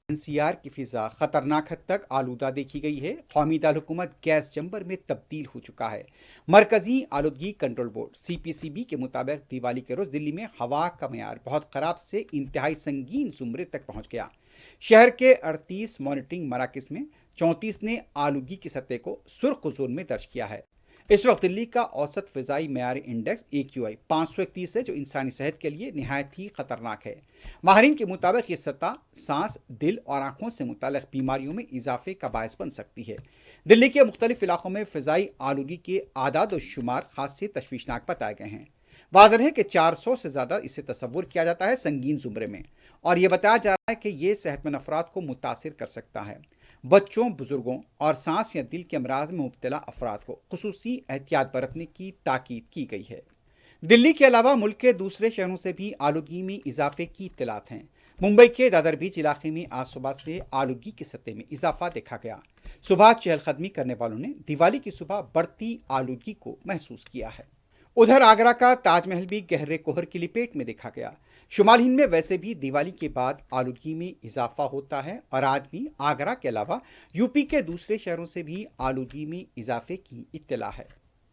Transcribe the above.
NCR کی فضا خطرناک حد تک آلودہ دیکھی گئی ہے۔ قومی دارالحکومت گیس چمبر میں تبدیل ہو چکا ہے۔ مرکزی آلودگی کنٹرول بورڈ CPCB کے مطابق دیوالی کے روز دلی میں ہوا کا معیار بہت خراب سے انتہائی سنگین زمرے تک پہنچ گیا۔ شہر کے 38 مانیٹرنگ مراکز میں 34 نے آلودگی کی سطح کو سرخ زون میں درج کیا ہے۔ اس وقت دلی کا اوسط فضائی معیاری انڈیکس AQI 531 ہے، جو انسانی صحت کے لیے نہایت ہی خطرناک ہے۔ ماہرین کے مطابق یہ سطح سانس، دل اور آنکھوں سے متعلق بیماریوں میں اضافے کا باعث بن سکتی ہے۔ دلی کے مختلف علاقوں میں فضائی آلودگی کے اعداد و شمار خاصی تشویشناک بتائے گئے ہیں۔ واضح ہے کہ 400 سے زیادہ اسے تصور کیا جاتا ہے سنگین زمرے میں، اور یہ بتایا جا رہا ہے کہ یہ صحت مند افراد کو متاثر کر سکتا ہے۔ بچوں، بزرگوں اور سانس یا دل کے امراض میں مبتلا افراد کو خصوصی احتیاط برتنے کی تاکید کی گئی ہے۔ دلی کے علاوہ ملک کے دوسرے شہروں سے بھی آلودگی میں اضافے کی اطلاعات ہیں۔ ممبئی کے دادر بیچ علاقے میں آج صبح سے آلودگی کی سطح میں اضافہ دیکھا گیا۔ صبح چہل قدمی کرنے والوں نے دیوالی کی صبح بڑھتی آلودگی کو محسوس کیا ہے۔ ادھر آگرہ کا تاج محل بھی گہرے کوہر کی لپیٹ میں دیکھا گیا۔ شمال ہند میں ویسے بھی دیوالی کے بعد آلودگی میں اضافہ ہوتا ہے، اور آج بھی آگرہ کے علاوہ UP کے دوسرے شہروں سے بھی آلودگی میں اضافے کی اطلاع ہے۔